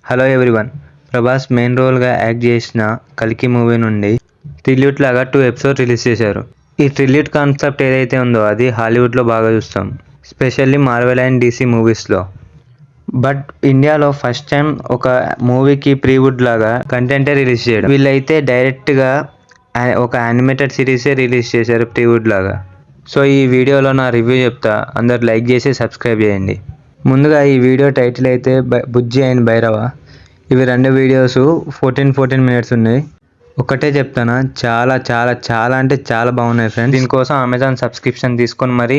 Hello everyone. Prabhas main రోల్గా act చేసిన కల్కి మూవీ నుండి ట్రిల్యూట్ లాగా 2 ఎపిసోడ్ రిలీజ్ చేశారు. ఈ ట్రిల్యూట్ కాన్సెప్ట్ ఏదైతే ఉందో అది హాలీవుడ్లో బాగా చూస్తాం, స్పెషల్లీ మార్వెల్ అండ్ డీసీ మూవీస్లో. బట్ ఇండియాలో ఫస్ట్ టైం ఒక మూవీకి ప్రీవుడ్ లాగా కంటెంటే రిలీజ్ చేయడం. వీళ్ళైతే డైరెక్ట్గా ఒక యానిమేటెడ్ సిరీసే రిలీజ్ చేశారు ప్రీవుడ్ లాగా. సో ఈ వీడియోలో నా రివ్యూ చెప్తా, అందరు లైక్ చేసి సబ్స్క్రైబ్ చేయండి. ముందుగా ఈ వీడియో టైటిల్ అయితే బుజ్జి అండ్ భైరవ. ఇవి 2 వీడియోస్ 14 మినిట్స్ ఉన్నాయి. ఒకటే చెప్తాను, చాలా చాలా చాలా అంటే చాలా బాగున్నాయి ఫ్రెండ్స్. దీనికోసం అమెజాన్ సబ్స్క్రిప్షన్ తీసుకొని మరీ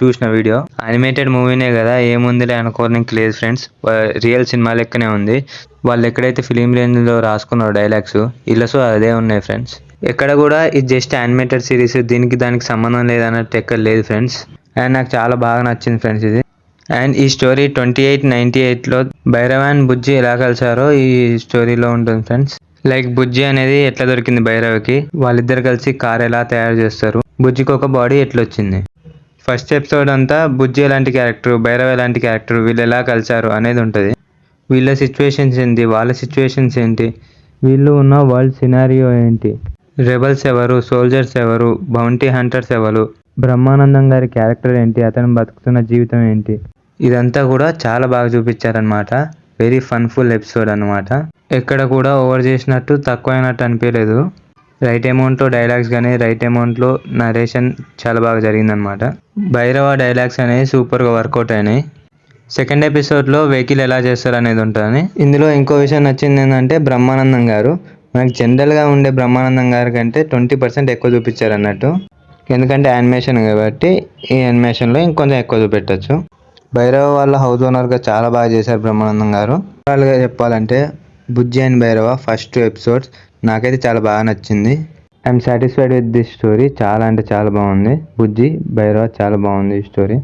చూసిన వీడియో. యానిమేటెడ్ మూవీనే కదా, ఏముందిలే అనుకోనికి లేదు ఫ్రెండ్స్, రియల్ సినిమా లెక్కనే ఉంది. వాళ్ళు ఎక్కడైతే ఫిలిం రేంజ్లో రాసుకున్నారో డైలాగ్స్ ఇళ్ళసో అదే ఉన్నాయి ఫ్రెండ్స్. ఎక్కడ కూడా ఇది జస్ట్ యానిమేటెడ్ సిరీస్, దానికి సంబంధం లేదన్నట్టు ఎక్కడ లేదు ఫ్రెండ్స్. అండ్ నాకు చాలా బాగా నచ్చింది ఫ్రెండ్స్ ఇది. అండ్ ఈ స్టోరీ 2898లో భైరవ అండ్ బుజ్జి ఎలా కలిసారో ఈ స్టోరీలో ఉంటుంది ఫ్రెండ్స్. లైక్ బుజ్జి అనేది ఎట్లా దొరికింది భైరవకి, వాళ్ళిద్దరు కలిసి కార్ ఎలా తయారు చేస్తారు, బుజ్జికి ఒక బాడీ ఎట్లా వచ్చింది. ఫస్ట్ ఎపిసోడ్ అంతా బుజ్జి ఎలాంటి క్యారెక్టర్, భైరవ ఎలాంటి క్యారెక్టర్, వీళ్ళు ఎలా కలిసారు అనేది ఉంటుంది. వీళ్ళ సిచ్యువేషన్స్ ఏంటి, వాళ్ళ సిచ్యువేషన్స్ ఏంటి, వీళ్ళు ఉన్న వరల్డ్ సినారియో ఏంటి, రెబల్స్ ఎవరు, సోల్జర్స్ ఎవరు, బౌంటీ హంటర్స్ ఎవరు, బ్రహ్మానందం గారి క్యారెక్టర్ ఏంటి, అతను బతుకుతున్న జీవితం ఏంటి, ఇదంతా కూడా చాలా బాగా చూపించారనమాట. వెరీ ఫన్ఫుల్ ఎపిసోడ్ అనమాట. ఎక్కడ కూడా ఓవర్ చేసినట్టు తక్కువైనట్టు అనిపించలేదు. రైట్ అమౌంట్లో డైలాగ్స్ కానీ రైట్ అమౌంట్లో నరేషన్ చాలా బాగా జరిగిందనమాట. భైరవ డైలాగ్స్ అనేవి సూపర్గా వర్కౌట్ అయినాయి. సెకండ్ ఎపిసోడ్లో వెహికల్ ఎలా చేస్తారు అనేది ఉంటుంది. ఇందులో ఇంకో విషయం నచ్చింది ఏంటంటే బ్రహ్మానందం గారు మనకు జనరల్గా ఉండే బ్రహ్మానందం గారి కంటే 20% ఎక్కువ చూపించారు అన్నట్టు. ఎందుకంటే యానిమేషన్ కాబట్టి ఈ యానిమేషన్లో ఇంకొంచెం ఎక్కువ చూపెట్టచ్చు. భైరవ వాళ్ళ హౌస్ ఓనర్గా చాలా బాగా చేశారు బ్రహ్మానందం గారు. ఓవరాల్గా చెప్పాలంటే బుజ్జి అండ్ భైరవ ఫస్ట్ 2 ఎపిసోడ్స్ నాకైతే చాలా బాగా నచ్చింది. I'm satisfied with this story. చాలా అంటే చాలా బాగుంది. బుజ్జి భైరవ చాలా బాగుంది ఈ స్టోరీ.